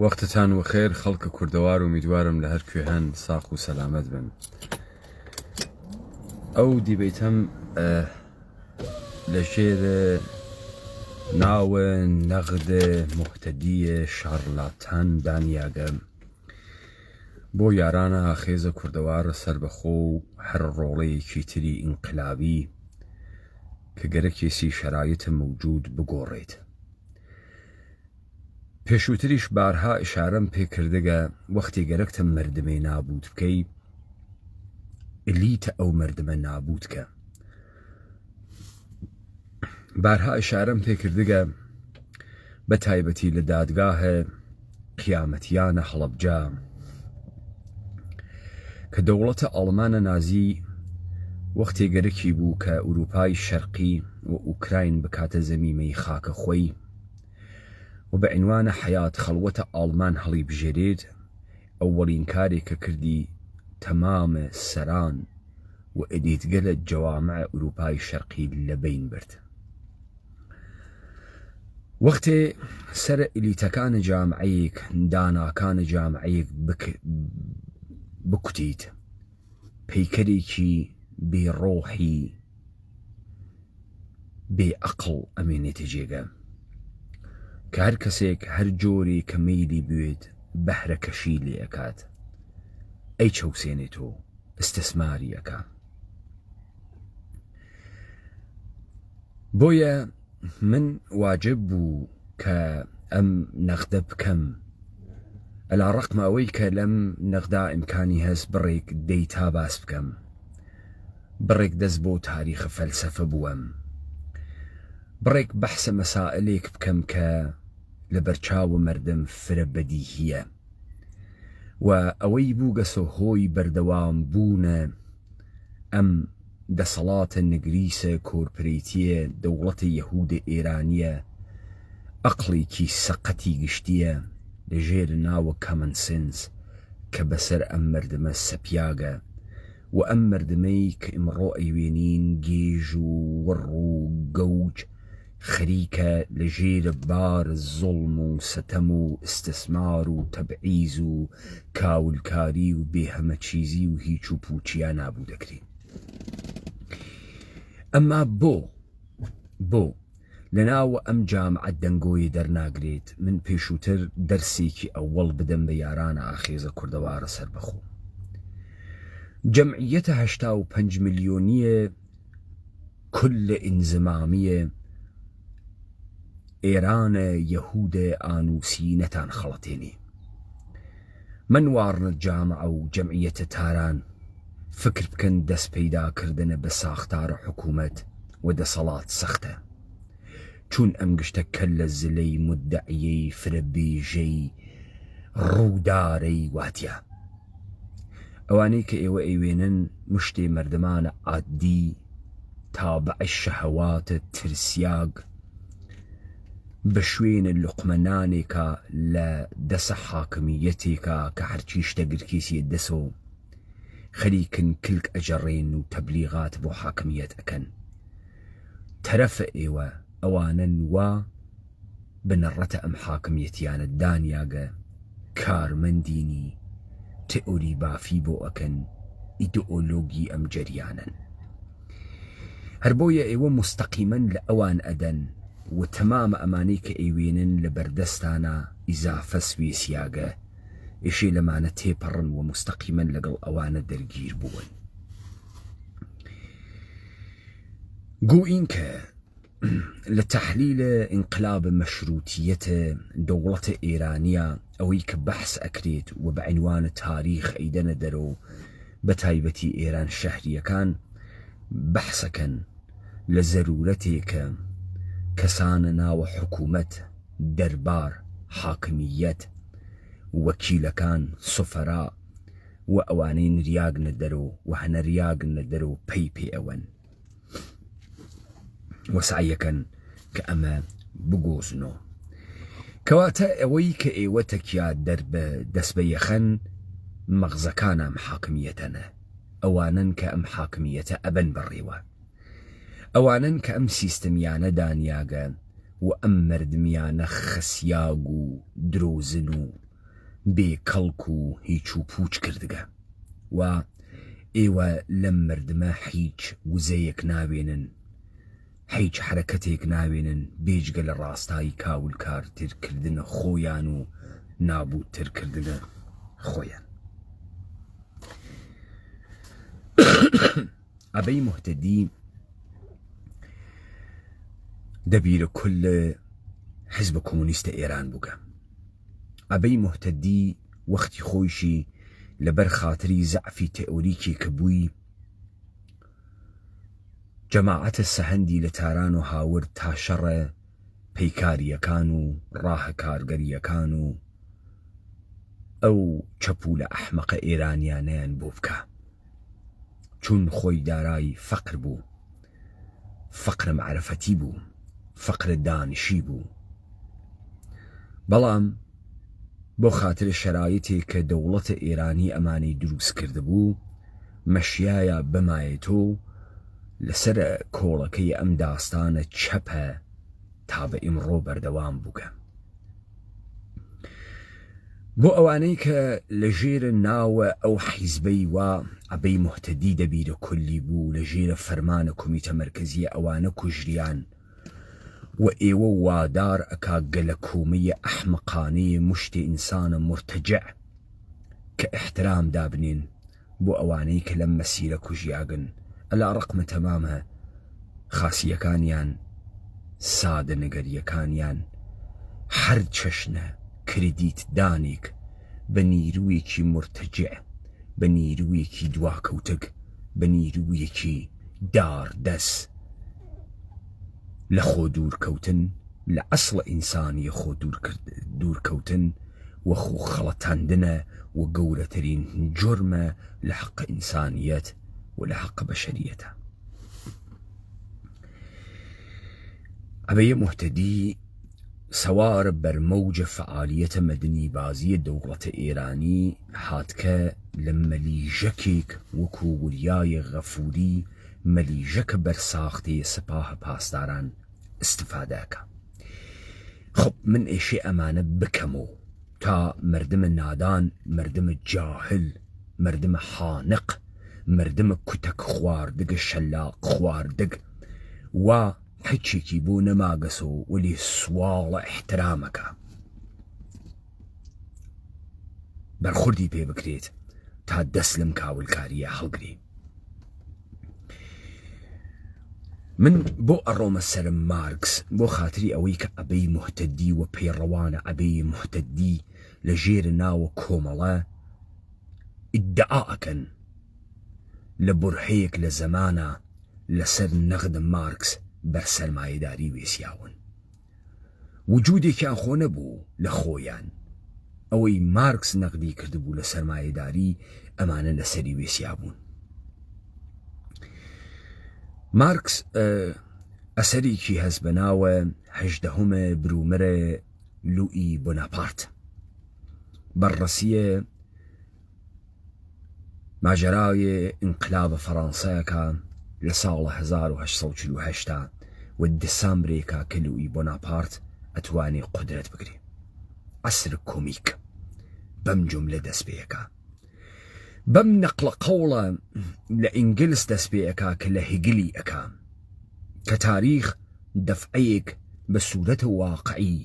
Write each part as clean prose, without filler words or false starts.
وەختتان وەخێر خەڵکە کوردەوار و میدوارم لە هەر کوێ هەن ساق و سەلامەت بن. ئەو دیبەیتەم لە ژێر ناوە نەغدە محتەدیە شارلاتان دانیاگە بۆ یارانە ئاخێزە کوردەوارە سەربەخۆ و هەر ڕۆڵەیەکی تری ئینقلابی کە گەرەکێسی شەرایطە موجود بگۆڕێت. پێشووتریش بارها ئشارەم پێکردەگە وەختی گەرەکتە مردمێ نابوود بکەی ئلیتە ئەو مردمە نابوودکە. بارها ئشارەم پێکردەگە بە تایبەتی لە دادگاهە قیامەتیانە هەڵەبجا کە دەوڵەتە ئەڵمانە نازی وەختی گەرەکی بوو کە ئوروپای شەرقی و ئوکراین بکاتە زەمیمەی خاکە خۆی و بە عنوانە حەیات خەڵوەتە ئاڵمان هەڵی بژێرێت ئەوەڵین کارێکە کردی تەمامە سەران و ئەدیتگەلە جەوامع ئوروپای شەرقی لەبین برد. وەختێ سەرە ئلیتەکانە جامعەیەک داناکانە جامعەیەک بکوتیت پەیکەرێکی بێڕۆحی بێعەقڵ ئەمێنێتە جێگە کە هەر کەسێک هەر جۆرێ کە مەیلی بوێت بەهرەکەشی لێ ئەکات ئەی چەوسێنێتەوە ئستثماری ئەکا. بۆیە من واجب بوو کە ئەم نەغدە بکەم ئەلا ڕەقمە ئەوەی کە لەم نەغدا ئیمکانی هەست بڕێک دەیتا باس بکەم، بڕێک دەست بۆ تاریخە فەلسەفە بووەم، بڕێک بەحسە مەسائلێک بکەم کە لە بەرچاوە مردم فرە بەدیهیە و ئەوەی بوو گەسە هۆی بەردەوام بوونە ئەم دەسەڵاتە نگریسە کۆرپرێتیە دەوڵەتە یەهودە ئێرانیە ئەقڵێکی سەقەتی گشتیە لە ژێر ناوە کەمەن سنس کە بەسەر ئەم مردمە سەپیاگە و ئەم مردمەی کە ئمڕۆ ئەیوێنین گێژ و وڕ و گەوج خەریکە لە ژێرە بار زوڵم و سەتەم و ئستثمار و تەبعیز و کاولکاری و بێهەمە چیزی و هیچ و پوچیان نابوو دەکرێت. ئەمما بۆ لەناوە ئەم جامعە دەنگۆیە دەرناگرێت من پێشووتر دەرسێکی ئەوەڵ بدەم بە یارانە ئاخێزە کوردەوارە سەربەخۆ. جەمعیەتە 85 ملیۆنیە کولە ئینزمامیە ئێرانە یەهودە ئانووسی نەتان خەڵەتێنێ. من وارنە جامعە و جەمعیەتە تاران فکر بکەن دەست پەیداکردنە بە ساختارە حکوومەت و دەسەڵات سەختە چون ئەم گشتە کە لە زلەی مدعیەی فرەبێژەی ڕوودارەی واتیە. ئەوانەی کە ئێوە ئەیوێنن مشتێ مردمانە عادی تابعە شەهەواتە ترسیاگ بە شوێنە لوقمەنانێکە لە دەسە حاکمیەتێکە کە هەرچی شتەگرکێسیە دەسەوە خەریکن کلک ئەجەڕێن و تەبلیغات بۆ حاکمیەت ئەکەن. تەرەفە ئێوە ئەوانن وا بنەڕەتە ئەم حاکمیەتیانە دانیاگە کارمەندینی تئۆری بافی بۆ ئەکەن ئیدئۆلۆگی ئەم جەریانن. هەر بۆیە ئێوە مستەقیمەن لە ئەوان ئەدەن و تەمامە ئەمانەی کە ئەیوێنن لە بەردەستانە ئیزافە سوێسیاگە ئێشێ لەمانە تێپەڕن و مستەقیمەن لەگەڵ ئەوانە دەرگیر بوون. گو اینکە لە تەحلیلە ئینقلاب مەشروتیەتە دەوڵەتە ئێرانیە ئەوەی کە بەحس ئەکرێت و بە عنوانە تاریخ ئەیدەنە دەرەوە بە تایبەتی ئێران شەهریەکان بەحسەکەن لە زەرورەتێکە کەسانە ناوە حکوومەت، دەربار، حاکمیەت، وەکیلەکان، سوفەرا و ئەوانەی نریاگنە دەرەوە و هەنەریاگنە دەرەوە پێی پێ ئەوەن وەسعیەکەن کە ئەمە بگۆزنەوە. کەواتە ئەوەی کە ئێوە تەکیا دەست بە یەخەن مەغزەکان ئەم حاکمیەتەنە، ئەوانن کە ئەم حاکمیەتە ئەبەن بەڕێوە، ئەوانن کە ئەم سیستەمیانە دانیاگە و ئەم مردمیانە خەسیاگ و درۆزن و بێ کەڵک و هیچ و پوچ کردگە و ئێوە لەم مردمە هیچ وزەیەک ناوێنن، هیچ حرەکەتێک ناوێنن بێجگە لە ڕاستایی کاولکارترکردنە خۆیان و نابوودترکردنە خۆیان. ئەبەی موحتەدی دەبیرە کل حزب کۆمونیستە ئێران بووگە. ئەبەی موحتەدی وەختی خۆیشی لەبەر خاتری زەعفی تێئۆریکی کە بووی جەماعەتە سەهەندی لە تاران و هاورد تا شەڕە پەیکاریەکان و ڕاهە کارگەریەکان و ئەو چەپوو لە ئەحمەقە ئێرانیانەیان بۆ بکە، چون خۆی دارای فەقر بوو، فەقرە معرفەتی بوو، فەقرە دانشی بوو. بەڵام بۆ خاتر شەرایەتێک کە دەوڵەتە ئێرانی ئەمانەی دروست کرده بوو مەشیایە بمایێتۆ لەسەر کۆڵەکەی ئەم داستانە چەپە تا بە ئیمڕۆ بەردەوام بووکە. بۆ ئەوانەی کە لە ژێرە ناوە ئەو حیزبەی وا ئەبەی موحتەدی دەبیرە کولی بوو لە ژێرە فەرمانە کۆمیتە مەرکەزیە ئەوانە کوژریان و ئێوە وادار ئەکا گەلە کۆمەیە ئەحمەقانەیە مشتێ ئینسانە مرتەجع کە ئەحترام دابنێن بۆ ئەوانەی کە لەم مەسیرە کوژیاگن ئەلا ڕقمە تەمامە خاسیەکانیان سادە نەگەریەکانیان هەر چەشنە کردیت دانێک بە نیروویەکی مرتەجع، بە نیروویەکی دواکەوتک، بە نیروویەکی داردەس لە خۆ دوورکەوتن لە ئەسڵە ئینسانیە خۆ دوورکەوتن و خۆ خەڵەتاندنە و گەورەترین جۆرمە لە حەقە ئینسانیەت و لە حەقە بەشەریەتە. ئەبەیە موحتەدی سەوارە بەرمەوجە فعالیەتە مەدنی بازیە دەوڵەتە ئێرانی هاتکە لە مەلیژەکێک وەکو وریای غەفوری مەلیژەکە بەرساختەیە سپاهە پاسداران استفادەکە. خب من ئێشێ ئەمانە بکەمەوە تا مردمە نادان، مردمە جاهل، مردمە حانق، مردمە کوتەک خواردگە شەلاق خواردگ و هیچێکی بۆ نەماگەسەوە وەلی سواڵە احترامەکە بەرخوردی پێ بکرێت تا دەست لەم کاولکاریە هەڵگری. من بۆ ئەڕۆمە سەرم مارکس بۆ خاتری ئەوەی کە ئەبەی موحتەدی و پەیڕەوانە ئەبەی موحتەدی لە ژێرە ناوە کۆمەڵە ئیدعا ئەکەن لە بورهەیەک لە زەمانە لەسەر نەغدە مارکس بەرسەرمایەداری وێسیاون. وجودێکیان خۆ نەبوو لە خۆیان، ئەوەی مارکس نەغدی کردبوو لە سەرمایەداری ئەمانە لەسەری وێسیابوون. مارکس ئەسەرێکی هەست بە ناوە 18 برومرە لوئی بۆناپارت بەڕەسیە ماجەراوی ئینقلابە فەڕەنسایەکە لە ساڵە 1848 و دسامبرێکە کە لوئی بۆناپارت ئەتوانی قودرەت بگری. عەسر کۆمیک بەم جوملە دەست پێیەکە، بەم نەقلە قەوڵە لە ئینگلیس دەست پێیەکە کە لە هێگلی ئەکا کە تاریخ دەفعەیەک بە سوورەتە واقعی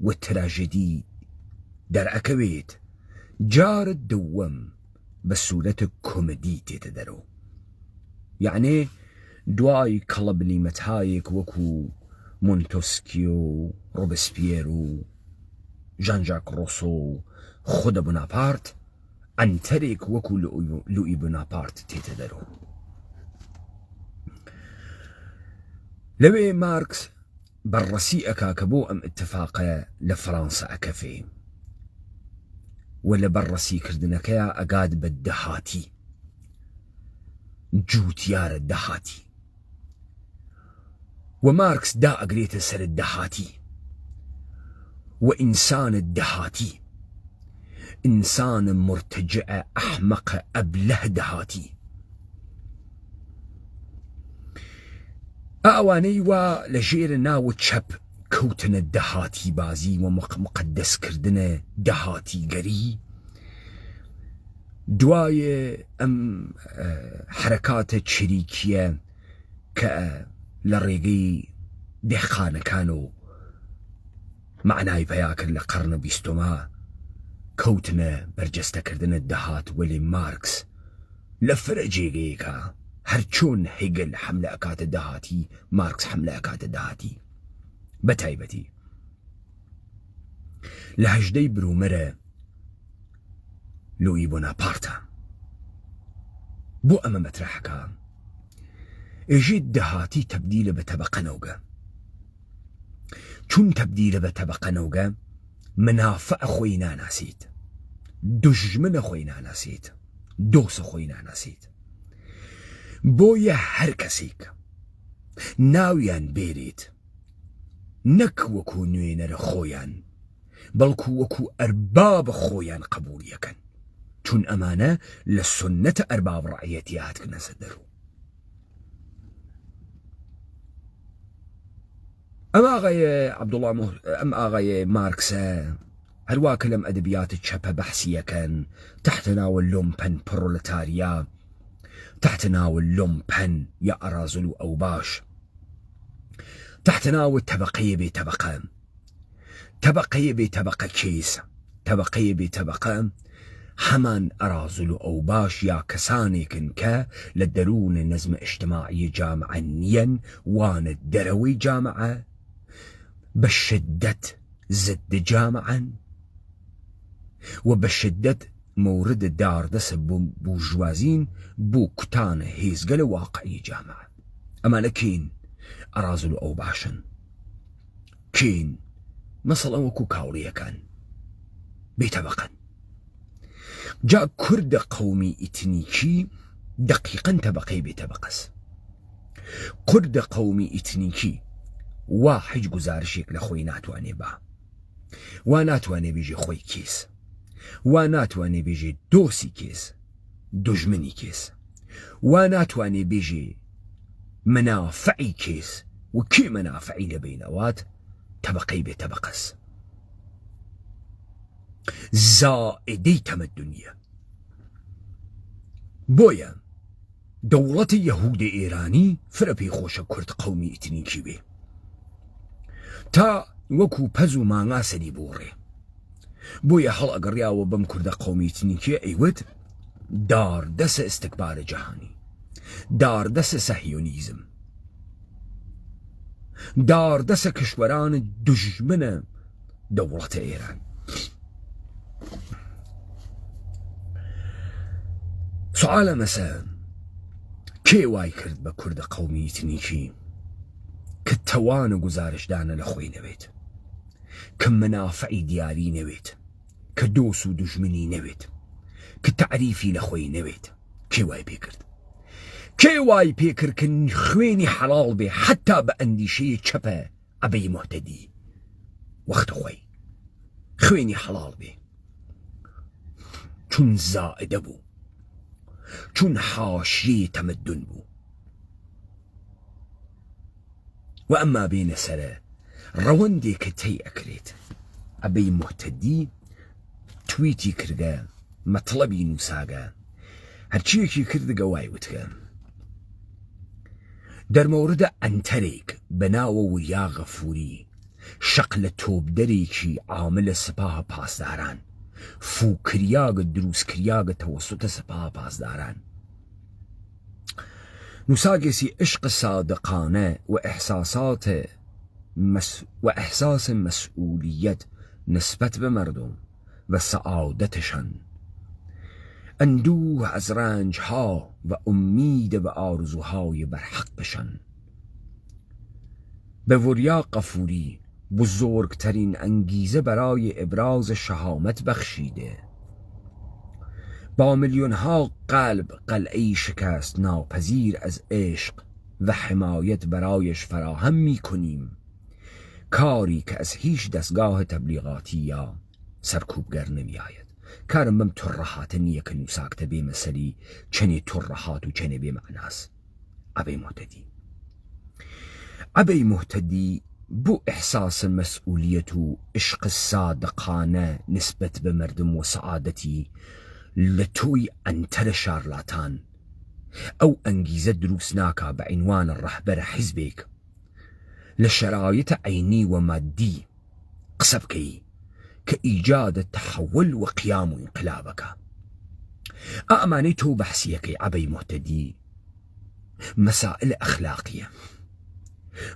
و تراژێدی دەرئەکەوێت، جارە دەوەم بە سوورەتە کۆمەدی تێتە دەرەوە. یعنی دوای کەڵەبلیمەتهایەک وەکو مۆنتۆسکیۆ و ڕۆبسپیێر و ژان ژاک ڕۆسۆ و خودە بۆناپارت ئەنتەرێک وەکو لوئی بۆناپارت تێتە دەرەوە. لەوێ مارکس بەڕەسی ئەکا کە بۆ ئەم ئتفاقە لە فەڕەنسا ئەکەفێ و لە بەڕەسیکردنەکەیە ئەگات بە دەهاتی، جووتیارە دەهاتی، و مارکس دا ئەگرێتە سەر دەهاتی و ئینسانە دەهاتی، ئینسانە مرتەجعە ئەحمەقە ئەبلەه دەهاتی. ئەوانەی وا لە ژێرە ناوە چەپ کەوتنە دەهاتی بازی و مقدسکردنە دەهاتی گەری دوایە ئەم حرەکاتە چریکیە کە لە ڕێگەی دێخانەکان و معنای پەیا کرد لە قەرنە بیستۆما کەوتنە بەرجەستەکردنە دەهات وەلی مارکس لە فرە جێگەیەکە هەر چۆن هێگل حملە ئەکاتە دەهاتی مارکس حملە ئەکاتە دەهاتی بە تایبەتی لە هەژدەی برومەرە لۆیی بۆناپارتە بۆ ئەمە مەترەحەکە ئێژێ دەهاتی تەبدیلە بە تەبەقەنەوگە چون تەبدیلە بە تەبەقەنەوگە منافع خۆی ناناسیت دژمنە خۆی ناناسیت دۆسە خۆی ناناسیت بۆیە هەر کەسێک ناویان بێرێت نەک وەکو نوێنەرە خۆیان بەڵکو وەکو ئەرباب خۆیان قبول یەکەن چون ئەمانە لە سنەتە ئەرباب ڕەعیەتی هاتکنە سەدەرو ئەم ئاغایە مارکسە هەروواکە لەم ئەدەبیاتە چەپە بەحسیەکەن تحتەناوە لۆمپەن پرۆلەتاریا تحتەناوە لۆمپەن یا ئەرازل و ئەوباش تحتەناوە تەبەقەیە بێ تەبەقە تەبەقەیە بێ تەبەقە کێس تەبەقەیە بێ تەبەقە هەمان ئەرازل و ئەوباش یا کەسانێکن کە لە دەروونە نەزمە ئیجتیماعی جامعە نیەن وانە دەرەوەی جامعە بە شدەت ضد جامعەن و بە شدەت مورد داردەسە بوژوازین بۆ کوتانە هێزگە لە واقعی جامعە ئەمانە کین ئەرازل و ئەوباشن کین مەسەڵەن وەکو کاوڵیەکان بێتەبەقەن جا کوردە قەومی ئیتنیکی دەقیقەن تەبەقەی بێتەبەقەس کوردە قەومی ئیتنیکی وا هیچ گزارشێک لە خۆی ناتوانێ با وا ناتوانێ بێژێ خۆی کێس وا ناتوانێ بێژێ دۆسی کێس دژمنی کێس وا ناتوانێ بێژێ منافعی کێس و کێ منافعی لە بینەوات تەبەقەی بێتەبەقەس زائدەی تەمەدونیە بۆیە دەوڵەتی یەهودی ئێرانی فرە پێی خۆشە کورد قەومی ئیتنیکی بێ تا وەکو پەز و ماڭا سەری بۆڕێ بۆیە هەڵ ئەگەڕیاوە بەم کوردە قەومی ئیتنیکیە ئەیوت داردەسە ئستکبارە جەهانی داردەسە سەهیۆنیزم داردەسە کشوەرانە دژمنە دەوڵەتە ئێران سوالە مەسە کێ وای کرد بە کوردە قەومی ئیتنیکی کە تەوانە گزارشدانە لە خۆی نەوێت کە منافعی دیاری نەوێت کە دۆس و دژمنی نەوێت کە تعریفی لە خۆی نەوێت کێ وای پێ کرد کێ وای پێ کرد کە خوێنی حەڵاڵ بێ حتا بە ئەندیشەیە چەپە ئەبەی مۆحتەدی وەختە خۆی خوێنی حەڵاڵ بێ چون زائدە بوو چون حاشیەی تەمەدون بوو و ئەمما بێنە سەرە ڕەوەندێک کە تەی ئەکرێت ئەبەی مۆحتەدی تویتی کردە مەطلەبی نووساگە هەرچیەکی کردگە وای وتکە دەرمەوردە ئەنتەرێک بەناوە وریا غەفووری شەق لە تۆپدەرێکی عاملە سپاهە پاسداران فوکریاگە دروستکریاگە تەوەسوتە سپاهە پاسداران نووساگێسی عشق صادقانە و ئەحساس مەسئولیەت نسبەت بە مەردم و سەعادەتشان ئەندوه ئەز ڕەنجها و ئومیدە بە ئارزوهای بەرحەق بشەن بە وریا غەفووری بزرگترین ئەنگیزە بەرای ئبراز شەهامەت بەخشیدە با میلیۆنها قەلب قەلعەی شکست ناپەزیر ئەز عشق و حمایەت بەرایش فراهەم میکنیم کاری کە ئەز هیچ دەستگاه تەبلیغاتی یا سەرکوبگەر نەمیایەت کارم بەم تورڕەهاتە نییە کە نووساکتە بێ مەسەری چەنێ تورڕەهات و چەنێ بێ مەعناس ئەبەی مۆحتەدی بو إحساس المسؤولية عشق الصادقانة نسبة بمردم وسعادتي لتوي أنتر شارلاتان أو أنجيزة دروسناكا بعنوان الرهبرة حزبك لشرايط عيني ومادي قسبكي كإيجاد التحول وقيام انقلابك أأمانيتو بحسيكي عبي مهتدي مسائل أخلاقية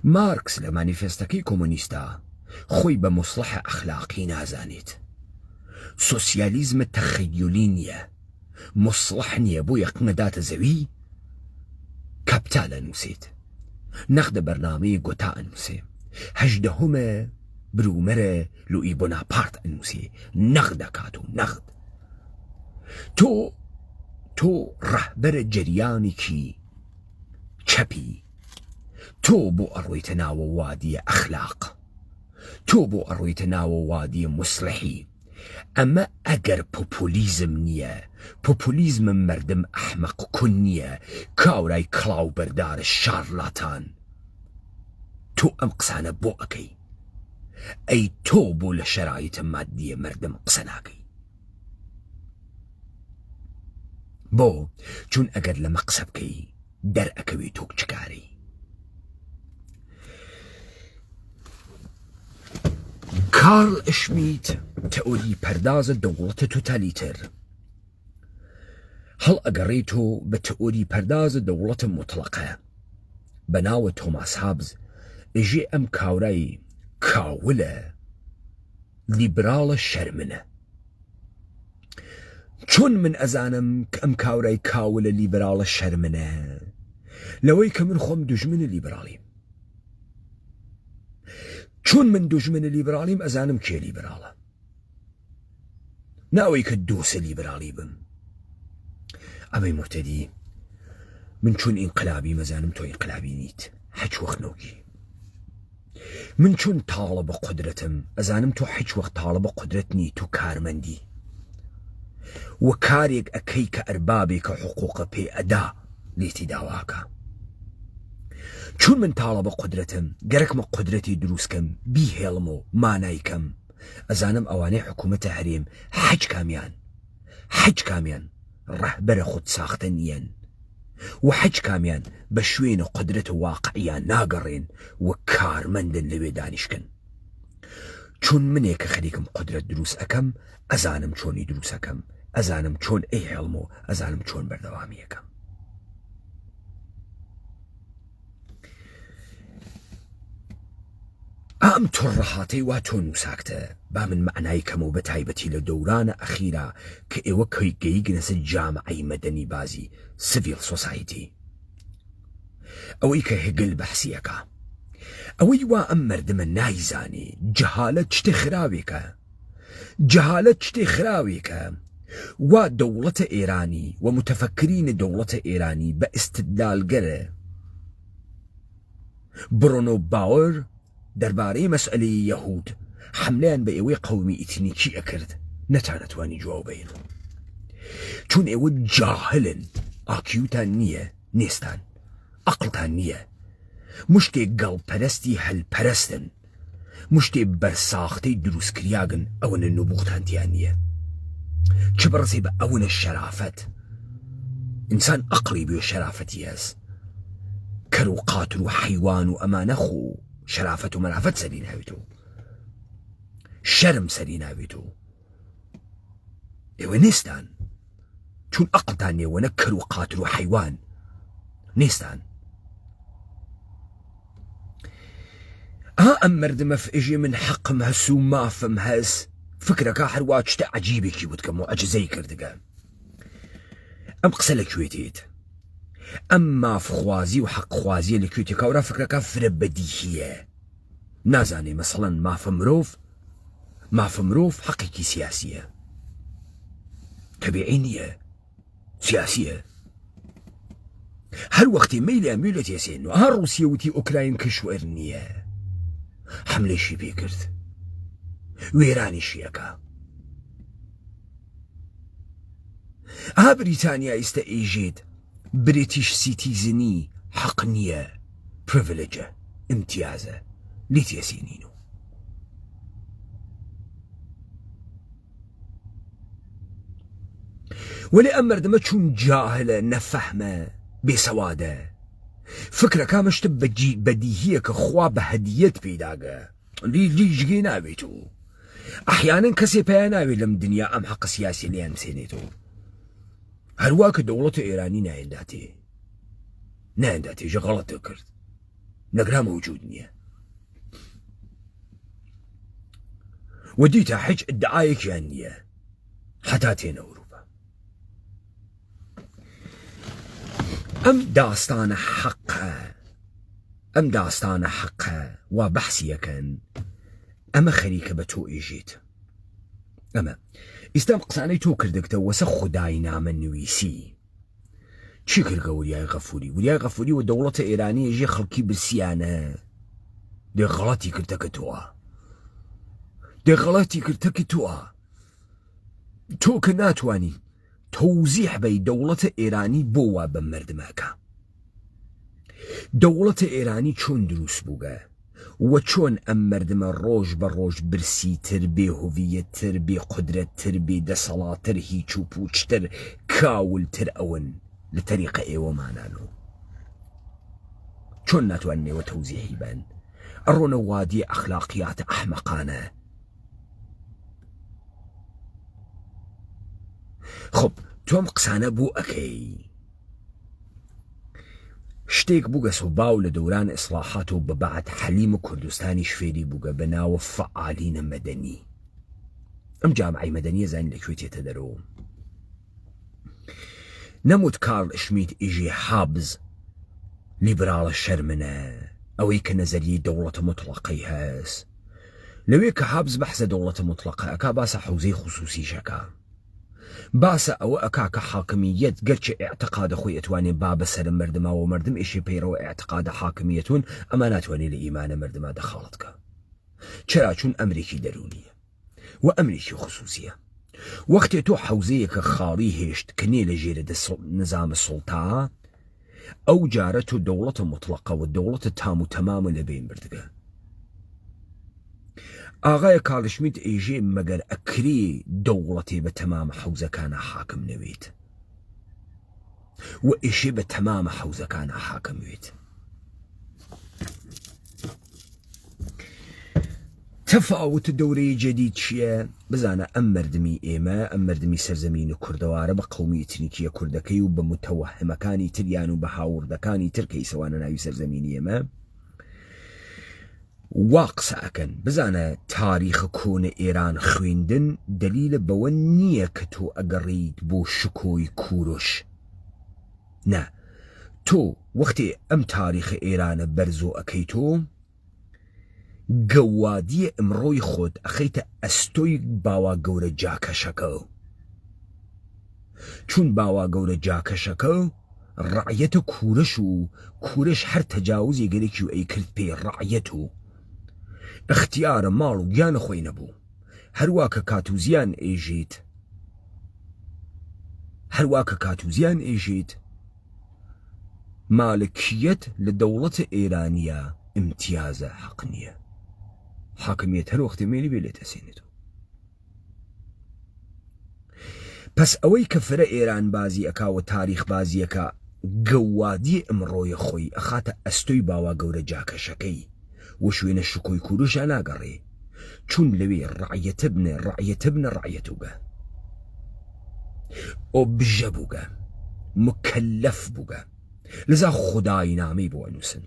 ماركس لمانيفستكي كومونيستا خوي بمصلحة أخلاقي نازانيت سوسياليزم التخيلينية مصلحني أبو يقندات زوي كابتالا نسيت نخد برنامج قطاع نسي هجدهما برومرة لوي بونابارت نسي نخد كاتو نخد تو رهبر جرياني كي چپي تو بو أرويتناو وادي أخلاق تو بو أرويتناو وادي مصلحي أما أجر بوبوليزم نية بوبوليزم مردم أحمق كنية كاوراي كلاو بردار الشارلاتان تو أم قسانة بو أكي أي تو بو لشرايط مادية مردم قسناكي بو چون أجر لمقصبكي در أكوي توك چكاري كارل شميت تأولي پرداز دولة توتاليتر هل أقريتو بتأولي پرداز دولة مطلقة بناو توماس هابز اجي أم كاوراي كاولة ليبرال شرمنة چون من أزانم كأم كاوراي كاولة ليبرال شرمنة لوي كمن خوم دجمن ليبرالي چون من دجمن ليبراليم أزانم كي ليبرالا ناوي كدوس ليبرالي بم أبي مهتدي من چون انقلابي مزانم تو انقلابي نيت حج وقت نوكي من چون طالب قدرتم أزانم تو حج وقت طالب قدرتني تو كارمندي وكاريك أكيك أربابك حقوق بي أدا ليتي داواكا چون من طالب قدرتم گرك ما قدرتي دروسكم بي هيلمو مانايكم أزانم أواني حكومة هريم حج كاميان رهبر خود ساختنيان وحج كاميان بشوين قدرت واقعيا ناقرين وكار مندن لبي دانشكن چون منيك خليكم قدرة دروس أكم أزانم چوني دروس أكم أزانم چون أي هيلمو أزانم چون بردوامي أكم أم ترهاتي واتون ساكتة با من معناي كمو بتايبتي لدوران أخيرا كإيوة كي جيجنس جامعي مدني بازي سيفيل سوسايتي أوي كهقل بحسيكا أوي وأم مردم نايزاني جهالة خراويكا ودولة إيراني ومتفكرين دولة إيراني باستدلال قرى برونو باور درباري مسألة يهود حملان بإيوي قومي إتنيكي أكرد نتانتواني جوابين چون إيوي جاهلن آكيوتان نية نيستان أقلتان نية مشتي قلب پرستي هل پرستن مشتي برساختي دروس كرياغن أون النبوغتان تيانية چبرسي بأون الشرافت إنسان أقلي بيو شرافتي هز كرو قاتلو حيوان وأمانخو شرافة ومرافت سرين هاويتو شرم سرين هاويتو إيوه نيستان چون أقلتان إيوه نكر وقاتل حيوان نيستان أم مردم إجي من حق مهسو ما فمهس فكرك حرواج تعجيبي كي ودكم وأجزي كردقا أم قسلك شويتيت أما فخوازي وحق خوازي لكيوتي كورا فكرك فرب بديهية نازاني مثلا ما فمروف حقيقي سياسية طبيعينية سياسية هل وقتي ميلي أميولة ياسين وهل روسيا وتي أوكراين كشوئرنية حملة شي بيكرت ويراني شيكا بريطانيا استأيجيد بريتيش سيتيزني حق نية بريفيليجة امتيازة لیت یەسینین و وەلی ئەم مردمە چون جاهلە نەفەهمە بێسەوادە فکرەکە مەشتە بەدیهیە کە خوا بە هەدیەت پێداگە لیژگەی نابێت و ئەحیانەن کەسێ پێیان ناوێت لەم دنیا ئەم حەقە سیاسی لێیان بسێنێتەوە هەروە کە دەوڵەتە ئێرانی نایەنداتێ ژە غەڵەتە کرد نەگرا مەوجود نییە و دیتە هیچ ئیدعایەکیان نییە حتا تێنە ئەوروپا ئەم داستانە حەقە وا بەحسیەکەن ئەمە خەریکە بە تۆ ئێژێت ئەمە ئێستا قسانەی تۆ کردەکتە وەسە خودای نامە نوویسی چی کردگە وریای غەفوری و دەوڵەتە ئێرانی ێژێ خەڵکی برسیانە دێ غەڵەتی کردەکە تۆە تۆ کە ناتوانی تەوزیح بەی دەوڵەتە ئێرانی بۆ وا بە مردمەکە دەوڵەتە ئێرانی چۆن دروست بووگە و چۆن ئەم مردمە ڕۆژ بە ڕۆژ برسیتر بێهوڤیەتتر بێ قودرەتتر بێ دەسەڵاتتر هیچ و پوچتر کاولتر ئەون لە تەریقە ئێوەمانانەوە چۆن ناتواننێوە تەوزیحی بن ئەڕۆنە وادی ئەخلاقیاتە ئەحمەقانە خب تۆم قسانە بۆ ئەکەی شتێک بووگە باو لە دەوران ئیسلاحات و بەبعد حەلیم و کوردستانی شفێری بووگە بە ناوە فەعالینە مەدەنی ئەم جامعەی مەدەنیە زانین لەکوێ تێتە دەرەوە نەموت کارل شمیت ئیژێ حابز لیبراڵە شەرمنە ئەوەی کە نەزەریەی دەوڵەتە مطلقەی هەست لەوێ کە حابز بەحسە دەوڵەتە مطلقە ئەکا باسە حوزەی خصوصیشەکە باسە ئەوە ئەکا کە حاکمیەت گەرچە ئێعتقادە خۆی ئەتوانێ با بەسەرم مردماوە مردم ئێشێ پەیڕەوە ئێعتقادە حاکمیەتون ئەمە ناتوانێت لە ئیمانە مردما دەخاڵەتکە چرا چون ئەمریکی دەرونیە و ئەمریکی خصوصیە وەختێ تۆ حوزەیەکە خاڵی هێشت کە نێ لە ژێرە نظامە سوڵتا ئەو جارە تۆ دەوڵەتە مطلقە و دەوڵەتە تام و تەمامە لە بین بردگە ئاغایە کاڵشمیت ئێژێ مەگەر ئەکری دەوڵەتێ بە تەمامە حوزەکانە حاکم نەوێت و ئێشێ بە تەمامە حوزەکانە حاکم وێت تەفاوت دەورەی جەدید چییە؟ بزانە ئەم مردمی ئێمە ئەم مردمی سەرزەمین و کوردەوارە بە قەومی ئتنیکیە کوردەکەی و بە متەوەهمەکانی تریان و بە هاوردەکانی ترکەی سەوانە ناوی سەرزەمینی ئێمە وا قسە ئەکەن بزانە تاریخە کۆنە ئێران خوێندن دلیلە بەوە نییە کە تۆ ئەگەڕیت بۆ شکۆی کوورش نا تۆ وەختێ ئەم تاریخە ئێرانە بەرزۆ ئەەکەی تۆ گەوادیە ئەمڕۆی خۆت ئەخەیتە ئەستۆی باوا گەورە جاکەشەکە چون باوا گەورە جاکەشەکە ڕعیەتە کوورش و کوورش هەر تەجاوزی گەرێکی و ئەی کرد پێی ڕعیەت و اختیارە ماڵ و گیانە خۆی نەبوو هەروە کە کاتوزیان ئێژیت مالکیەت لە دەوڵەتە ئێرانیە ئیمتیازە حەق نییە حاکمیەت هەر وەختێ مێلی بێ لێتە سێنێتەوە پس ئەوەی کە فرە ئێران بازی ئەکاوە تاریخ بازیەکە گەوادی ئەمڕۆیە خۆی ئەخاتە ئەستۆی باوا گەورە جاکەشەکەی و شوێنە شکۆی کوورشە ناگەڕێ چون لەوێ ڕعیەتە بنە ڕعیەتوگە ئۆ بژە بووگە مکەلەف بووگە لەذا خودای نامەی بۆ ئەنووسن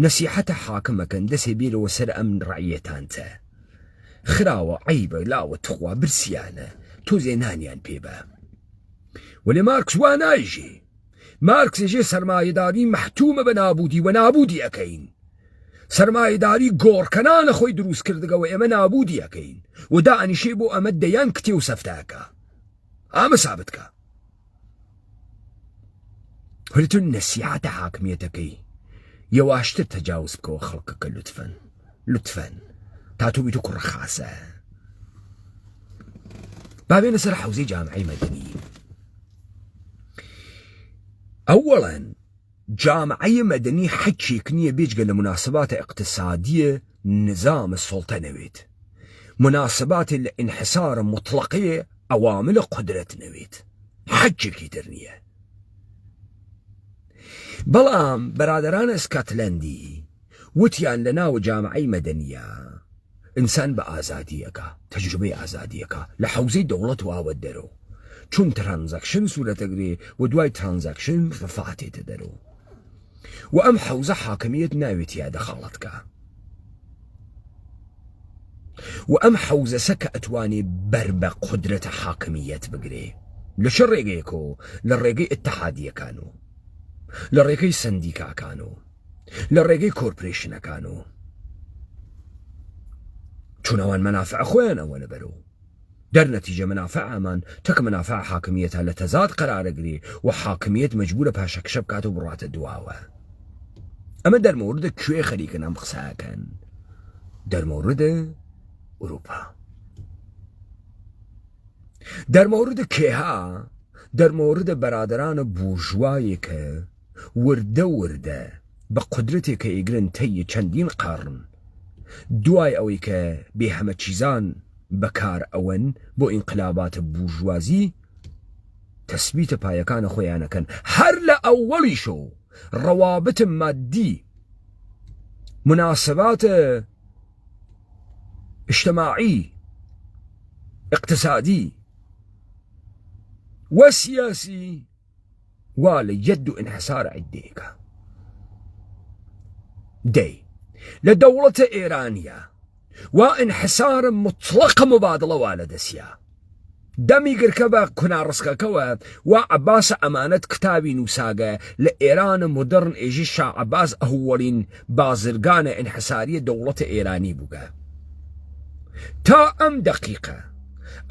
نەسیحەتە حاکمەکەن دەسێ بێرەوە سەر ئەم ڕعیەتانتە خراوە عیبە لاوە تخوا برسیانە تۆزێ نانیان پێبە وەلێ مارکس وا نایژێ مارکس ێژێ سەرمایەداری مەحتومە بە نابودی و نابودی ئەەکەین سەرمایەداری گۆڕکەنانە خۆی دروست کردگەوە ئێمە نابودی ئەەکەین و دائنیشێ بۆ ئەمە دەیان کتێ و سەفتاکە ئامە سابتکە وەلی تۆ نەسیحەتە حاکمیەتەکەی یەواشتر تەجاوز بکەوە خەڵکەکە لوتفەن تا تۆ بیت و کوڕە خاسە بابێنە سەر حەوزەی جامعەی مەدەنی ئەوەڵەن جامعەی مەدەنی حەکێک نییە بێجگە لە مناسباتە اقتصادیە نظام السلطة نويت مناسبات الانحسار مطلقية عوامل قدرة نويت حجك ترنية بلام برادران اسكتلندي وتيان لنا وجامعي مدنية إنسان بآزاديكا تجربة آزاديكا لحوزي دولة واودرو چون ترانزاكشن سورة تقري ودواي ترانزاكشن رفعتي تدرو وأم حوزة حاكمية ناويتيا دخلتك وأم حوزة سكا أتواني بربا قدرة حاكمية بقري لشريقيكو للريقي اتحادية كانوا للريقي سنديكا كانوا للريقي كوربريشن كانوا چون اوان منافع خوين اوان برو در نتيجة منافع امان تك منافع حاكميتها لتزاد قرار قري وحاكمية مجبولة باشك شبكات وبرات الدواوة اما در مورد كوي خليكنا مقساكن در مورد اوروبا در مورد كيها در مورد برادران بورژوایی که ورده بقدرتی که ایگرن تی چندین قرن دوای اوی که به همه چیزان بکار اون بو انقلابات بورژوازی تثبیت پایکان خویانه کن هر لأولی شو روابط مادی مناسبات اجتماعي اقتصادي وسياسي وليد انحسار عديك دي لدولة إيرانية وانحسار مطلق مبادلة والدسيا دمي قركبا كنا رسكا كوا وعباس أمانة كتابي نوساقا لإيران مدرن إيجي شا عباس أهولين بازرقان انحسارية دولة إيراني بوغا تا أم دقيقة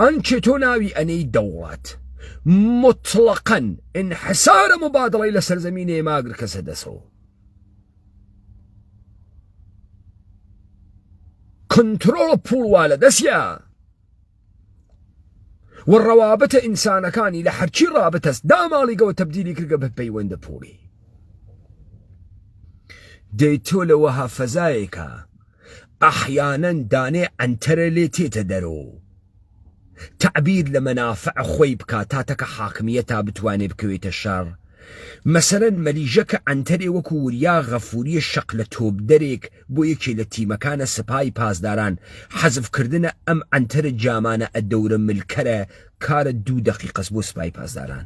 أنك تناوي أني دولات مطلقا انحسار مبادلة إلى سرزمين ما قرك سدسو كنترول بول والدسيا والروابط إنسان كاني لحرشي رابطس دامالي قوة تبديلي كرقا ببيوند بولي ديتو لوها فزايكا أحيانا داني عنترليتي تدرو تعبير لمنافع خوي بكاتاتك حاكميتها بتواني بكويت الشر مثلا مليجك عنتري وكوريا غفوري الشقلة توب دريك بو يكي لتي مكان سباي بازداران حذف كردنا أم عنتر الجامانة الدورة ملكرة كار 2 دقيقة بو سباي بازداران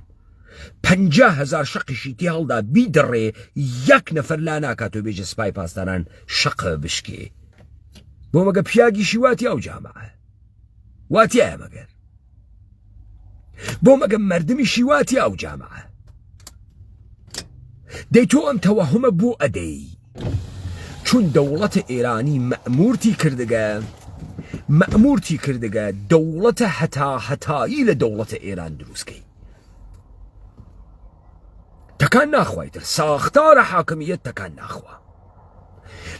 50,000 شقشي هالدا بيدري يك نفر لانا كاتو بيج سباي بازداران شق بشكي بو مقا بياقي شواتي أو جامعة واتي يا مقر بو مقا مردمي شواتي أو جامعة ديتو ام توهم بو أدي چون دولة إيراني مأمورتي كردقا دولة حتى لدولة إيران دروسكي تكان ناخويتر ساختار حاكمية تكان ناخوا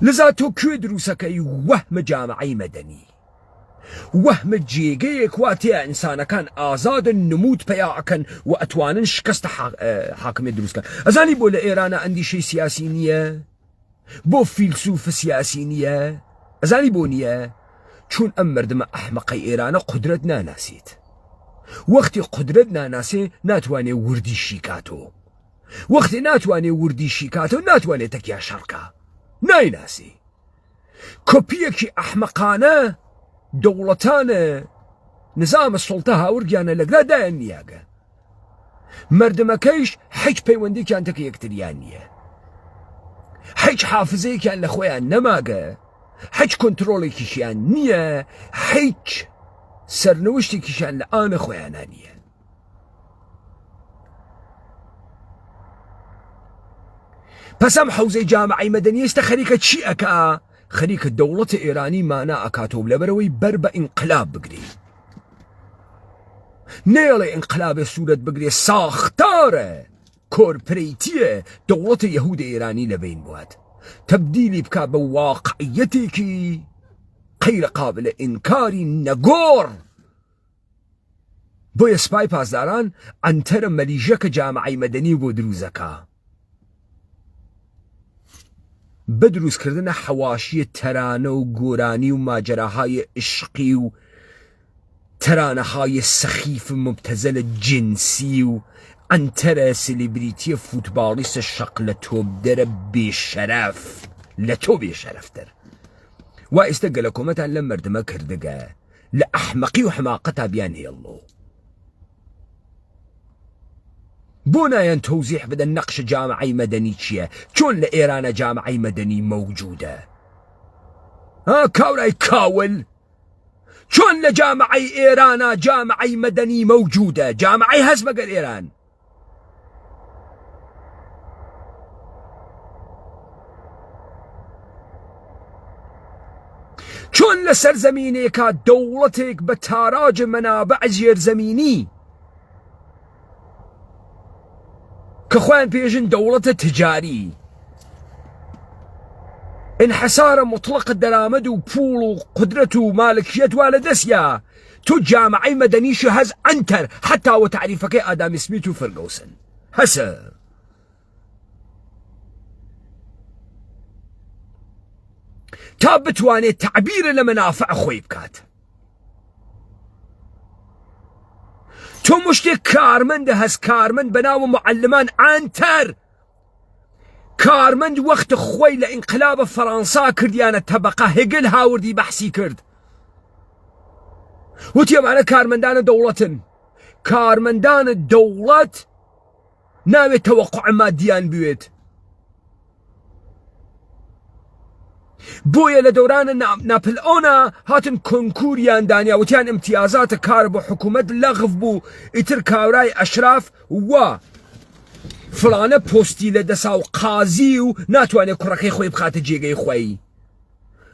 لذا تو كوي دروسكي وهم جامعي مدني وهم جيجيك واتيا إنسان كان آزاد النموت بياعكن وأتوانن شكست حاكمية دروسكا أزاني بو لإيران عندي شي سياسي نية بو فيلسوف سياسي نية أزاني بو نية چون أمردما أحمقي إيران قدرتنا ناسيت وقت قدرتنا ناسي ناتواني وردي شيكاتو وقت ناتواني وردي شيكاتو ناتواني تكيا شركة ناي ناسي كوبيكي أحمقانة دولتان نظام السلطة ورقيانا لقلا داين نياقا مردمكيش حيج بيوندي كان تكي يكتريانية حيج حافظي كان لخويا نماقا حيج كنترولي كيشيان نية حيج سرنوشتي كيشان لآن خويا نانية بس ام حوزي جامعي مدني استخريكة شيئكا خليك الدولة إيراني مانا أكاتوب لبروي بربا انقلاب بقري نيلي انقلاب سورة بقري ساختارة كوربريتية دولة يهود إيراني لبين بواد تبديلي بكا بواقعيتك غير قابل إنكاري نغور بويا سباي بازداران عنتر مليجك جامعي مدني بودروزكا بدروستکردنە حەواشیە تەرانە و گۆرانی و ماجەراهای عشقی و تەرانەهای سەخیف مبتەزەلە جنسی و ئەنتەرە سلیبریتیە فوتباڵیستە شەق لە تۆپدەرە بێشەرەف لە تۆ بێشەرەفتر وا ئێستا گەلە کۆمەتان لە مردمە کردگە لە ئەحمەقی و حماقەتا بیان هێڵۆ بۆ نایەن تەوزیح بدەن نەقش جامعەی مەدەنی چییە چۆن لە ئێرانە جامعەی مەدەنی مەوجودە کاورای کاول چۆن لە جامعەی ئێرانە جامعەی مەدەنی مەوجودە جامعەی هەست بەگەر ئێران چۆن لە سەرزەمینێکە دەوڵەتێک بە تاراج مەنابع ژێرزەمینی کە خۆیان پێژن دەوڵەتە تجاری انحسارە مطلق دەرامەد و پوڵ و قدرەت و مالکیەت وا لە دەستیا تۆ جامعەی مەدەنیشی هەز ئەنتەر حتاوە تعریفەکەی ئادامی سمیت و فەرگەوسن هەسە تا بتوانێت تعبیرە لە مەنافع خۆی بکات تۆ مشتێک کارمەندە هەست کارمەند بەناوە معلمان ئەنتەر کارمەند وەختە خۆی لە ئینقلابە فەڕەنسا کردیانە تەبەقە هێگل هاوردی بەحسی کرد وتی ئەمانە کارمەندانە دەوڵەتن کارمەندانە دەوڵەت ناوێت تەوەقوع مادیان بوێت بۆیە لە دەورانە ناپلئۆنە هاتن کۆنکوریان دانیا وتیان امتیازاتە کار بۆ حکوومەت لەغف بوو ئیتر کاورای ئەشراف وە فلانە پۆستی لە دەسا و قازی و ناتوانێت کوڕەکەی خۆی بخاتە جێگەی خۆی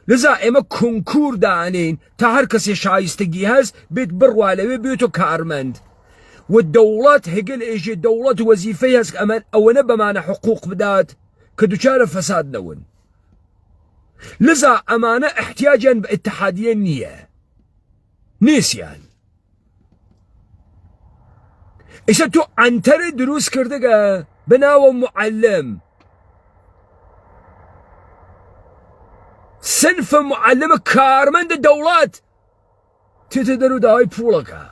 لذا ئێمە کۆنکور دانین تا هەر کەسێ شایستگی هەست بێت بڕوا لەوێ بێتۆ کارمەند و دەوڵەت هێگل ئێژێ دەوڵەت وەزیفەی هەست ئەمەن ئەوەنە بەمانە حقوق بدات کە دووچارە فەساد نەون لذا ئەمانە احتیاجیان بە ئیتحادیە نییە نیسیان ئیسا تۆ ئەنتەرە دروست کردگە بەناوە معلم سنفە معلمە کارمەندە دەوڵەت تێتە دەرو داوای پوڵەکە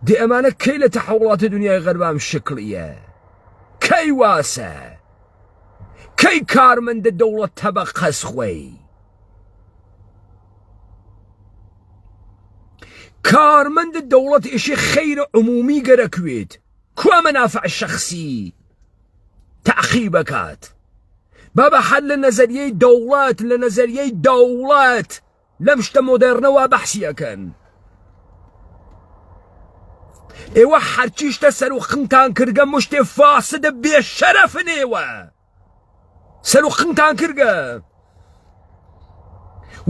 دێ ئەمانە کەی لە تەحوڵاتە دنیای غەربام شکڵیە کەی واسە کەی کارمەندە دەوڵەت تەبەقەس خۆی کارمەندە دەوڵەت ئێشێ خەیرە عمومی گەرەکوێت کوا مەنافع شەخسی تەعقیبەکات بابە حەد لە نەزەریەی دەوڵەت لە نەزەریەی دەوڵەت لەم شتە مۆدێرنەوە بەحسیەکەن ئێوە هەرچی شتە سەر و خنتان کردگە مشتێ فاسدە بێشەرەفن ئێوە سەر و خنتان کردگە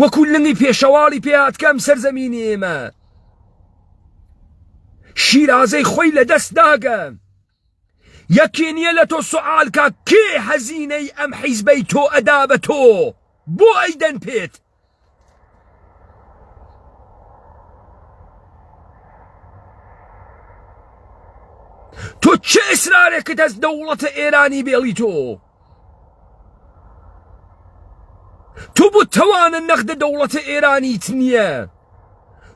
وەکو لنگی پێشەواڵی پێهاتکەم سەرزەمینی ئێمە شیرازەی خۆی لە دەست داگە یەکێ نییە لە تۆ سوعالکە کێ هەزینەی ئەم حیزبەی تۆ ئەدا بە تۆ بۆ ئەیدەن پێت تۆ چه ئیسرارێکت هەست دەوڵەتە ئێرانی بێڵی تۆ بۆ تەوانە نەخدە دەوڵەتە ئێرانیت نییە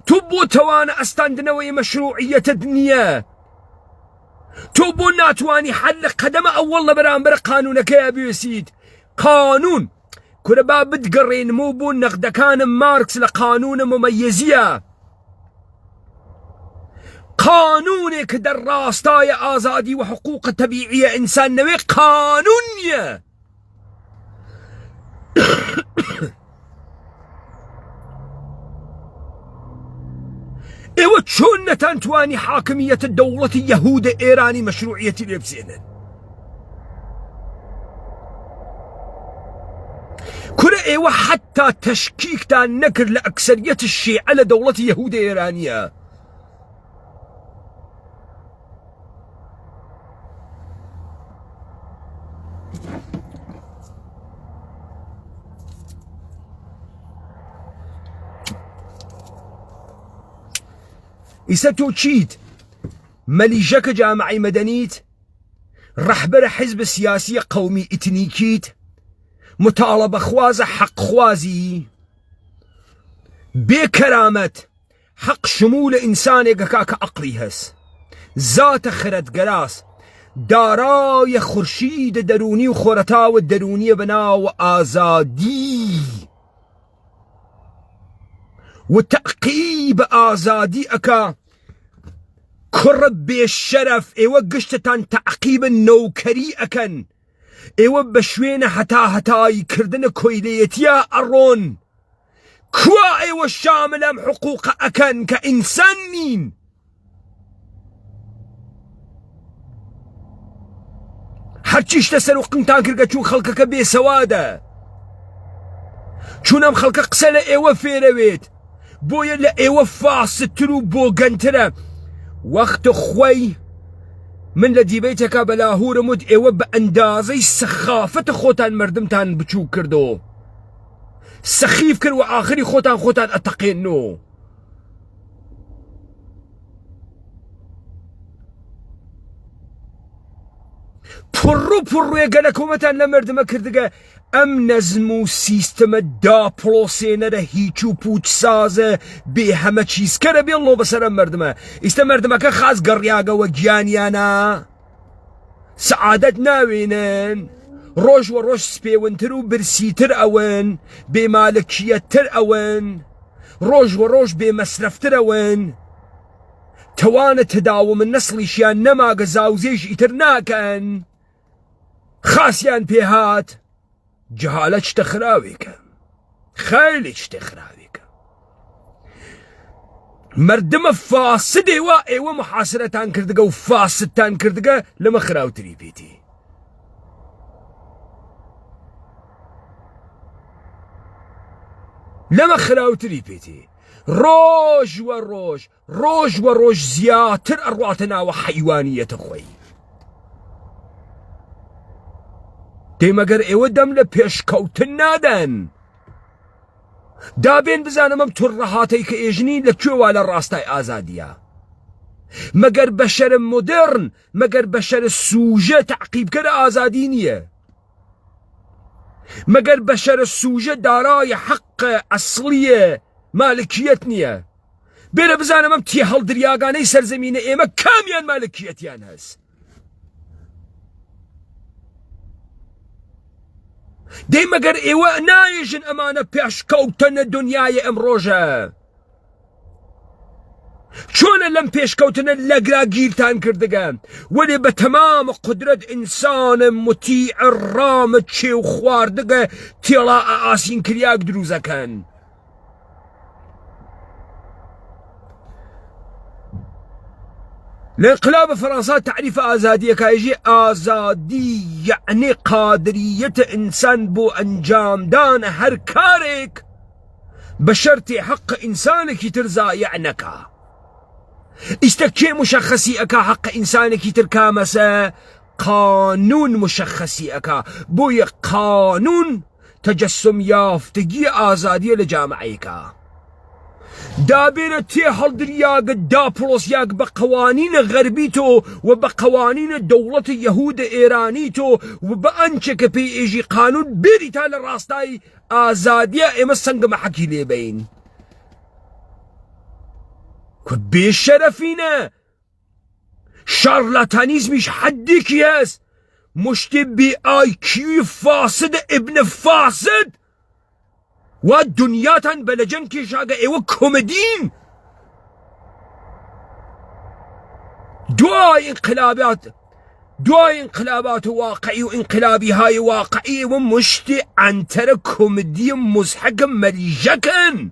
تۆ بۆ تەوانە ئەستاندنەوەی مەشروعیەتت نییە تۆ بۆ ناتوانی حەل لە قەدەمە ئەوەڵ لە بەرامبەرە قانونەکەیە بوێسیت قانون کورە با بتگەڕێنمەوە بۆ نەخدەکانم مارکس لە قانونە ممەیزیە قانونێک کە دەرڕاستایە ئازادی و حقوق تەبیعیە ئینسان نەوێ قانون نییە ئێوە چۆن نەتانتوانی حاکمیەتە دەوڵەتی یەهودە ئێرانی مەشروعیەتی لێ بزێنن کورە ئێوە حتا تەشکیکتان نەکرد لە ئەکسەریەت شیعە لە دەوڵەتی یەهودە ئێرانیە ئیسە تۆ چیت مەلیژەکە جامعەی مەدەنیت رهبر حزب سياسي قومي اتنيكيت مطالبة خوازة حق خوازي بكرامة حق شمول إنسان كاك أقلي هس ذات خرد قراس داراي خورشید درونی و خورتاو درونی بناو آزادی و تعقیب آزادی اکا کرب بالشرف ایوه قشتتان تعقیب نوکری اکن ایوه بشوین هتای کردن کویلیتیا ارون كوا ايوه شامل حقوق اكن كإنسان مين حرچيش تسر وقنتان كرقا چون خلقك بي سوادا چونم خلق قسل ايوه فيرويت بويا لا ايوه فاسترو بو قنترا وقت خوي من لدي بيتك بلاهور مد ايوه باندازي سخافة خوتان مردمتان بچو كردو سخيف كر وآخري خوتان اتقينو پرو يقالك ومتان لمرد ما كردقا ام نزمو سيستم دا پلوسينه ده هيچو پوچ سازه بي همه چيز كره بي الله بسر مردمه استمردمه که خاص قرياقه و جانيانا سعادت ناوينن روش و روش سبيونترو برسيتر اوان بمالكيتر اوان روش و روش بمسرفتر اوان توان تداوم النسل شيان نما قزاوزيش اترناكن خاسيان بيهات جهالتش تخراويك خيلش تخراويك مردم فاسد ايوا محاصرتان كردقا وفاسدتان كردقا لما خراو تريبيتي لما خراو تريبيتي روج وروج زياتر أرواتنا وحيوانية خوي ديما قر ايوه دم لبيش كوتن نادن دابين بزانم بترهاتي كايجنين لكيو على الراستاي آزادية مقر بشر مودرن مقر بشر السوجة تعقيب كده آزادينية مقر بشر السوجة داراي حق أصلية مالكيتنية بينا بزانم امتي هل درياغاني سرزمين ايما كاميان مالكيتيان هس ديما قر ايوا نايجن امانة بيش كوتن الدنيا امروجا شون لم بيش كوتن اللقرا جيرتان كردقان ولي بتمام قدرة انسان مطيع الرام تشي وخوار دقا تيلا آسين كرياق دروزا كان الانقلاب فرنسا تعريف آزادية كايجي آزادي يعني قادرية إنسان بو أنجام دان هر كارك بشرطي حق إنسانك ترزا يعنكا استكي مشخصي أكا حق إنسانك تركامسا قانون مشخصي أكا بوي قانون تجسم يافتقي آزادية لجامعيكا دابين تيحل درياق دابلوس ياق بقوانين غربيتو وبقوانين دولة يهود إيرانيتو وبأنشك بي إيجي قانون بيريتا للراستاي آزادية إما السنق محكي لي بين كد بيشرفينا شارلاتانيز مش حدك ياس مشتبي آي كيو فاسد ابن فاسد والدنياتن بلجن كيشاقا ايوه كوميدين دواي انقلابات واقعي وانقلابي هاي واقعي ومشتي عن ترى كوميدي مزحق مليجكن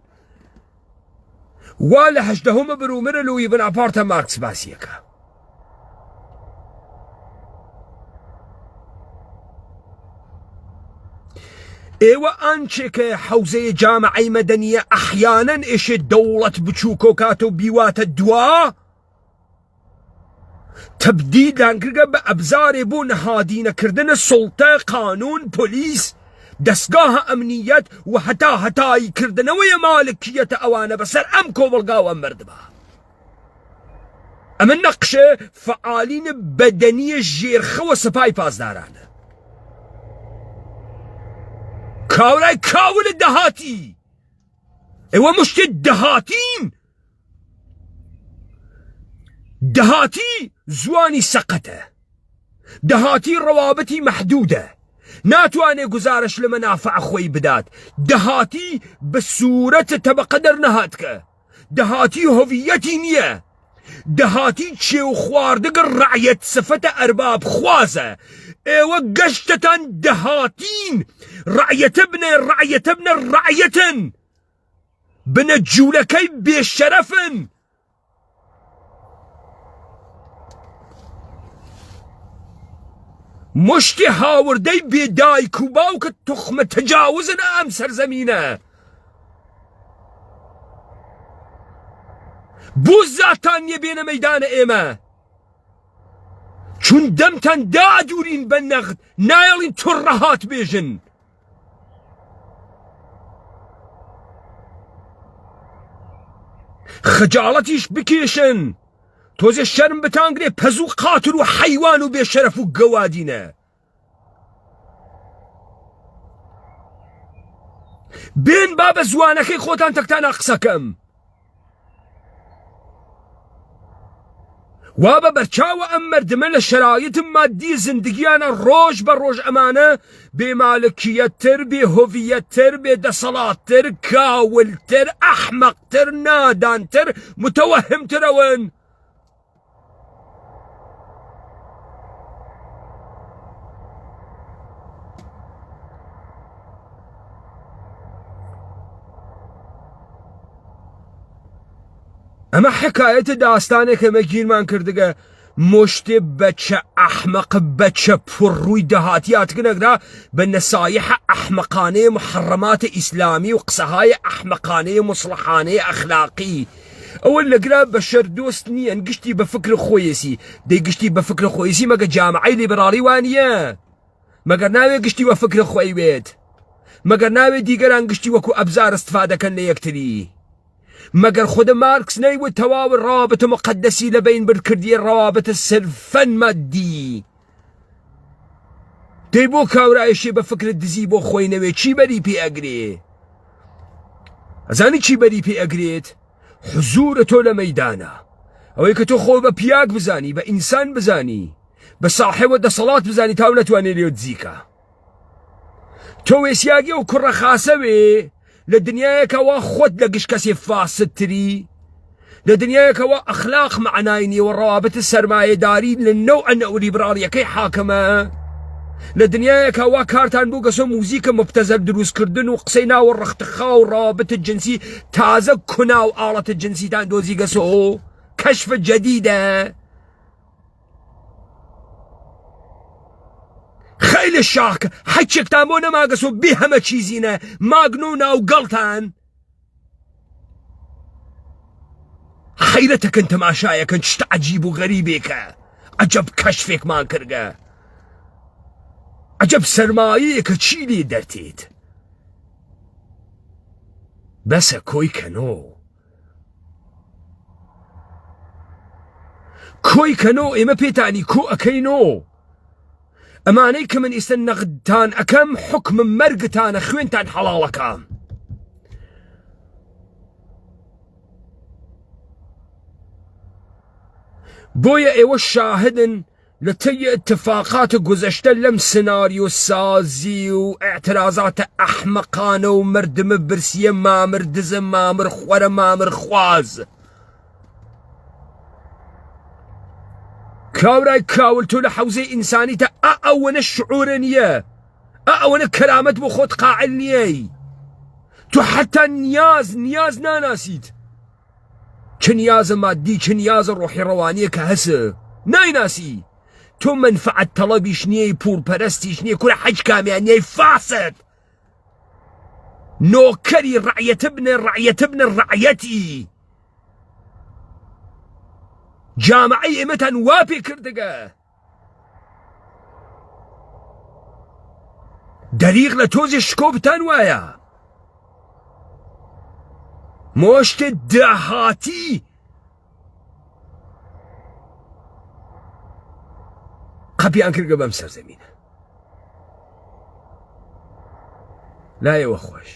ولا هجدهم برومرلو يبن ابارتا ماركس باسيكا ايوه انشك حوزة جامعة مدنية احيانا ايش الدولة بتشوكو كاتو بيوات الدواء تبديد لانكرقا بأبزار بون هادين كردن السلطة قانون بوليس دسقاها امنيات وهتاي كردن ويا مالكية اوانا بسر امكو بلقاو مردبا اما نقشه فعالین بدنی ژێرخەوە سەپای پاسدارانە کاورای کاول دەهاتی ئێوە مشتێ دەهاتی زوانی سەقەتە دەهاتی ڕەوابەتی مەحدودە ناتوانێ گزارش لە مەنافع خۆی بدات دەهاتی بە سوورەتە تەبەقە دەرنەهاتکە دەهاتی هۆڤیەتی نییە دەهاتی چێو خواردەگە ڕعیەت سەفەتە ئەرباب خوازە ئێوە گەشتتان دەهاتین ڕعیەتە بنە ڕعیەتن بنە جوولەکەی بێشەرەفن مشتی هاوردەی بێدایک و باوکە توخمە تەجاوزن ئەم سەرزەمینە بۆ زاتان نییە بێنە مەیدانە ئێمە چون دەمتان دادورین بە نەغد نایەڵین توڕەهات بێژن خەجاڵەتیش بکێشن تۆزێ شەرم بتانگرێ پەز و قاتر و حەیوان و بێشەرەف و گەوادینە بێن با بە زوانەکەی خۆتان تەکتانە قسەکەم وا بە بەرچاوە ئەم مەردمە لە شەرایط مادی زندگیانە ڕۆژ بە ڕۆژ ئەمانە بێمالکیەتتر بێهۆڤیەتتر بێدەسەڵاتتر کاولتر ئەحمەقتر نادانتر متەوەهمترەون ئەمە حکایەتە داستانێکەمە گیرمان کردگە مشتێ بەچە ئەحمەق بەچە پڕڕووی دەهاتیاتگەنەگرا بە نەسایحە ئەحمەقانەیە محەڕەماتە ئیسلامی و قسەهای ئەحمەقانەیە مصلحانەیە ئەخلاقی ئەوە لەگرا بە شەردۆست نییە گشتی بە فکر خۆیەسی دەی گشتی بە فکر خۆیەسی مەگە جامعەی لیبراڵی وانیە مەگەر ناوێ گشتی وە فکر خۆی وێت مەگەر ناوێ دیگەران گشتی وەکو ئەبزار استفادەکەن لە یەکتری مەگەر خودە مارکس نەیوە تەواو ڕابطە مقدسی لە بین بردکردیە ڕابطە سرفەن مادی دەی بۆ کاورایشێ بە فکرت دزی بۆ خۆی نەوێ چی بەری پێ ئەگرێ ئەزانی چی بەری پێ ئەگرێت حزورە تۆ لە مەیدانە ئەوەی کە تۆ خۆ بە پیاک بزانی بە ئینسان بزانی بە ساحێوە دەسەڵات بزانی تاو نەتوانێت لێو دزیکە تۆ وێسیاگێ و کوڕە خاسەوێ لە دنیایەکەوە خۆت لە گشت کەسێ فاستتری لە دنیایەکەوە ئەخلاق معنای نییە و ڕەوابەتە سەرمایەداری لە نەوع نەولیبراڵیەکەی حاکەمە لە دنیایەکەوە کارتان بوو گەسۆ موزیکە مبتەزەل دروستکردن و قسەی ناوە ڕەختەخا و ڕەوابەتە جنسی تازە کونا و ئاڵەتە جنسیتان دۆزی گەسۆ کەشف جەدیدە خیلی شاک حەچێکتان بۆ نەماگەسۆ بێ هەمە چیزینە ماگن و ناوگەڵتان حەیرەتەکەن تەماشایەکەن شتە عەجیب و غەریبێکە عەجەب کەشفێکمان کردگە عەجەب سەرمایەیەکە چی لێ دەرتێت بەسە کۆی کەنۆ کۆی کەنۆ ئێمە پێتانی کۆ ئەەکەینۆ ئەمانەی کە من ئێستا نەغدتان ئەەکەم حکمم مەرگتانە خوێنتان حەڵاڵەکەم بۆیە ئێوە شاهدن لە طی اتفاقات گذشتە لەم سناریۆ سازی و ئاعترازاتە ئەحمەقانە و مردمە برسیە مامر دزە مامر خوەرە مامر خواز کاورای کاول تۆ لە حەوزەی ئینسانیتە ئەوەنە شعورە نییە ئەوەنە کەرامەت بۆ خۆت قاعل نییەی تۆ حتا نیاز ناناسیت چه نیازە مادی چه نیازە ڕۆحی ڕەوانیە کە هەسە نایناسی تۆ منفعەت تەڵەبیش نییەی پوورپەرستیش نییە کورە حەج کامیان نییەی فاسد نۆکەری ڕعیەتە بنە ڕعیەتی جامعەی ئێمەتان وا پێ کردگە دەریغ لە تۆزێ شکۆبتان وایە مۆشتێ داهاتی ماپیان کردگە بەم سەرزەمینە لایەوە خۆش